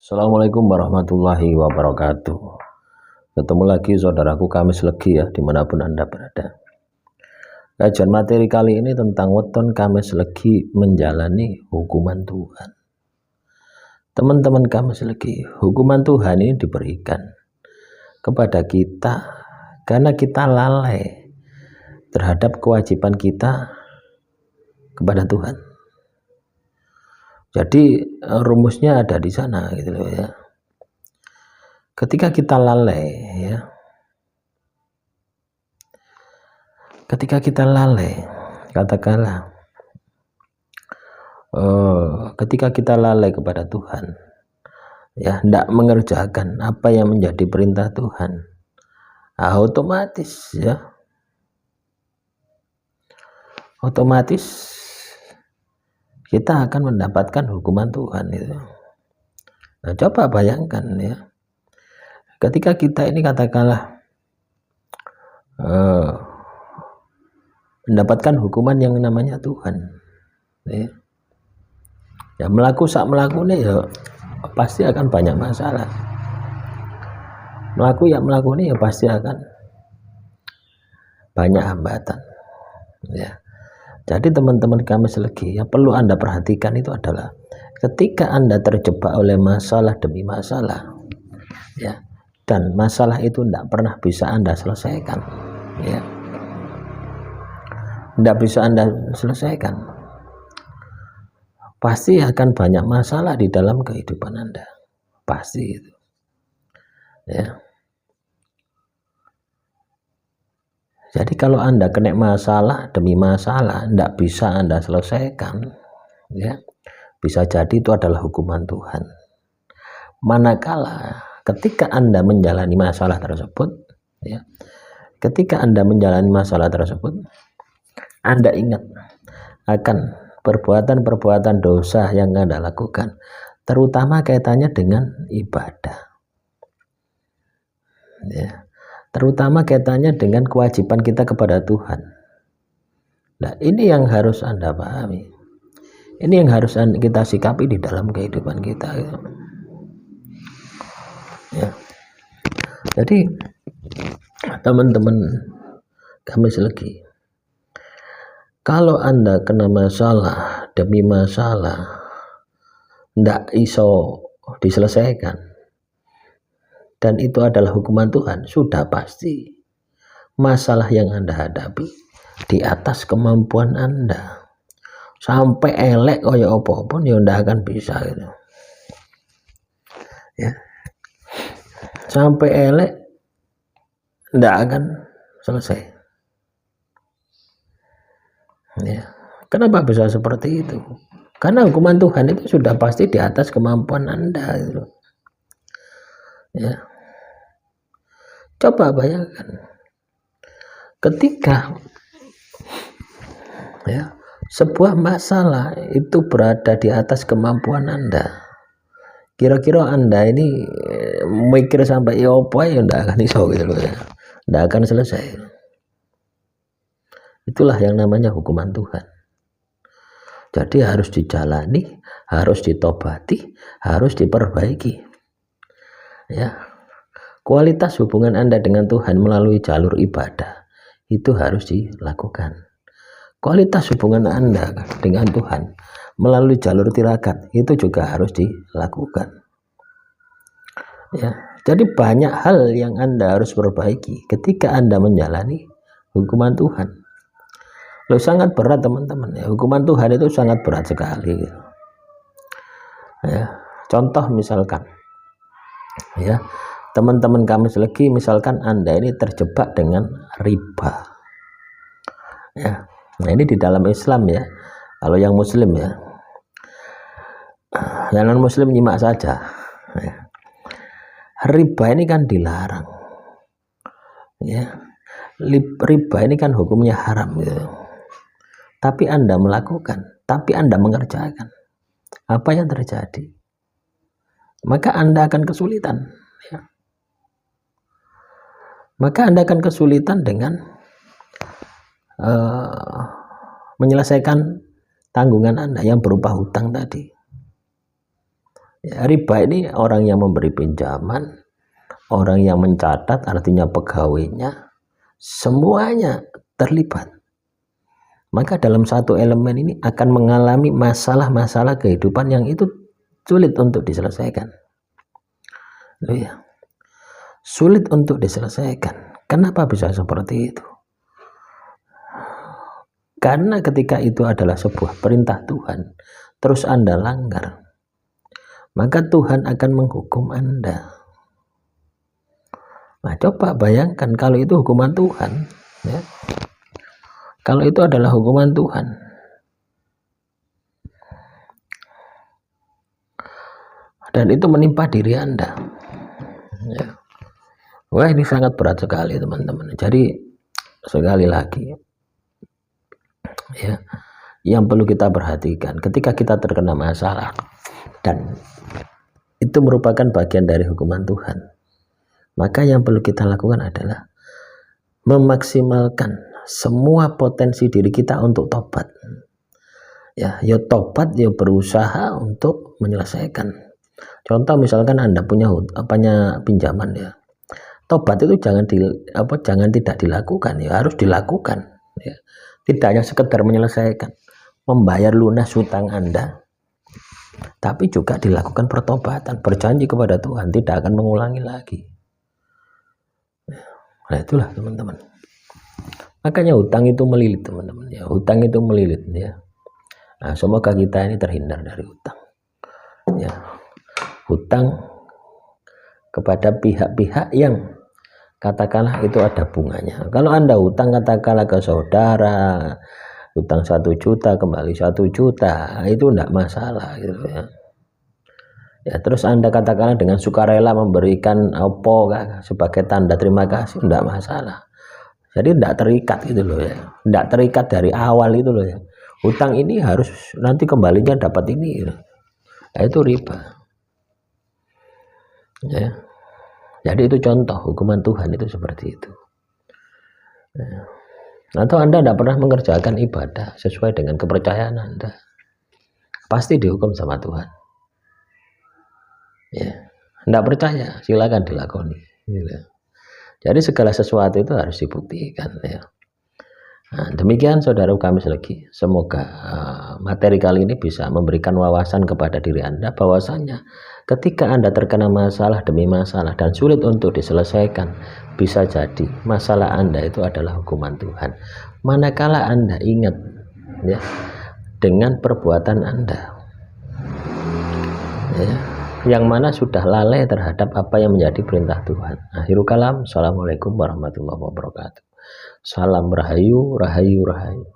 Assalamualaikum warahmatullahi wabarakatuh. Ketemu lagi saudaraku Kamis Legi ya, dimanapun Anda berada. Kajian materi kali ini tentang weton Kamis Legi menjalani hukuman Tuhan. Teman-teman Kamis Legi, hukuman Tuhan ini diberikan kepada kita karena kita lalai terhadap kewajiban kita kepada Tuhan. Jadi rumusnya ada di sana gitu loh ya. Ketika kita lalai ya. Ketika kita lalai, katakanlah ketika kita lalai kepada Tuhan, ya, tidak mengerjakan apa yang menjadi perintah Tuhan, otomatis kita akan mendapatkan hukuman Tuhan itu. Nah, coba bayangkan ya, ketika kita ini katakanlah mendapatkan hukuman yang namanya Tuhan, ya melakukan ya pasti akan banyak masalah. Melakukan ya pasti akan banyak hambatan. Ya. Jadi teman-teman Kamis Legi, yang perlu Anda perhatikan itu adalah ketika Anda terjebak oleh masalah demi masalah, ya, dan masalah itu tidak pernah bisa Anda selesaikan, ya, tidak bisa Anda selesaikan, pasti akan banyak masalah di dalam kehidupan Anda, pasti itu, ya. Jadi kalau Anda kena masalah demi masalah, tidak bisa Anda selesaikan, ya, bisa jadi itu adalah hukuman Tuhan. Manakala ketika Anda menjalani masalah tersebut, ya, ketika Anda menjalani masalah tersebut, Anda ingat akan perbuatan-perbuatan dosa yang Anda lakukan, terutama kaitannya dengan ibadah, ya, terutama kaitannya dengan kewajiban kita kepada Tuhan. Nah, ini yang harus Anda pahami, ini yang harus kita sikapi di dalam kehidupan kita, ya. Jadi teman-teman Kamis Legi, kalau Anda kena masalah demi masalah tidak iso diselesaikan dan itu adalah hukuman Tuhan, sudah pasti masalah yang Anda hadapi di atas kemampuan Anda. Sampai elek kaya apa-apa ya tidak akan bisa gitu. Ya. Sampai elek tidak akan selesai. Ya. Kenapa bisa seperti itu? Karena hukuman Tuhan itu sudah pasti di atas kemampuan Anda gitu. Ya. Coba bayangkan ketika ya sebuah masalah itu berada di atas kemampuan Anda, kira-kira Anda ini mikir sampai ya apa ya tidak akan iso gitu loh ya, tidak akan selesai. Itulah yang namanya hukuman Tuhan. Jadi harus dijalani, harus ditobati, harus diperbaiki, ya. Kualitas hubungan Anda dengan Tuhan melalui jalur ibadah itu harus dilakukan. Kualitas hubungan Anda dengan Tuhan melalui jalur tirakat itu juga harus dilakukan. Ya, jadi banyak hal yang Anda harus perbaiki ketika Anda menjalani hukuman Tuhan. Loh, sangat berat teman-teman ya. Hukuman Tuhan itu sangat berat sekali. Ya, contoh misalkan, ya, teman-teman Kamis Legi, misalkan Anda ini terjebak dengan riba, ya. Nah, ini di dalam Islam ya. Kalau yang Muslim ya, yang non Muslim nyimak saja, ya. Riba ini kan dilarang, ya. Riba ini kan hukumnya haram gitu. Tapi Anda melakukan, tapi Anda mengerjakan, apa yang terjadi? Maka Anda akan kesulitan, ya. Maka Anda akan kesulitan dengan menyelesaikan tanggungan Anda yang berupa hutang tadi, Ya, riba ini orang yang memberi pinjaman, orang yang mencatat, artinya pegawainya, semuanya terlibat. Maka dalam satu elemen ini akan mengalami masalah-masalah kehidupan yang itu sulit untuk diselesaikan. Loh ya, sulit untuk diselesaikan. Kenapa bisa seperti itu? Karena ketika itu adalah sebuah perintah Tuhan, terus Anda langgar, maka Tuhan akan menghukum Anda. Nah, coba bayangkan kalau itu hukuman Tuhan, ya. Kalau itu adalah hukuman Tuhan, dan itu menimpa diri Anda, ya. Wah, ini sangat berat sekali teman-teman. Jadi sekali lagi, ya, yang perlu kita perhatikan ketika kita terkena masalah dan itu merupakan bagian dari hukuman Tuhan, maka yang perlu kita lakukan adalah memaksimalkan semua potensi diri kita untuk tobat. Ya tobat, ya berusaha untuk menyelesaikan. Contoh misalkan Anda punya pinjaman, ya. Tobat itu jangan tidak dilakukan, ya harus dilakukan, ya. Tidak hanya sekedar menyelesaikan, membayar lunas hutang Anda, tapi juga dilakukan pertobatan, berjanji kepada Tuhan tidak akan mengulangi lagi. Nah, itulah teman-teman. Makanya hutang itu melilit, teman-teman, ya. Hutang itu melilit, ya. Nah, semoga kita ini terhindar dari hutang, ya. Hutang kepada pihak-pihak yang katakanlah itu ada bunganya. Kalau Anda hutang katakanlah ke saudara, hutang 1 juta kembali 1 juta, itu enggak masalah gitu, ya. Ya, terus Anda katakanlah dengan sukarela memberikan sebagai tanda terima kasih, enggak masalah. Jadi enggak terikat gitu loh, ya. Enggak terikat dari awal itu loh, ya. Hutang ini harus nanti kembalinya dapat ini, gitu. Nah, itu riba. Ya. Jadi itu contoh hukuman Tuhan itu seperti itu. Ya. Atau Anda tidak pernah mengerjakan ibadah sesuai dengan kepercayaan Anda, pasti dihukum sama Tuhan. Ya, tidak percaya silakan dilakoni. Ya. Jadi segala sesuatu itu harus dibuktikan, ya. Nah, demikian saudara kami lagi. Semoga materi kali ini bisa memberikan wawasan kepada diri Anda bahwasanya ketika Anda terkena masalah demi masalah dan sulit untuk diselesaikan, bisa jadi masalah Anda itu adalah hukuman Tuhan. Manakala Anda ingat, ya, dengan perbuatan Anda, ya, yang mana sudah lalai terhadap apa yang menjadi perintah Tuhan. Akhirul kalam. Assalamualaikum warahmatullahi wabarakatuh. Salam rahayu, rahayu, rahayu.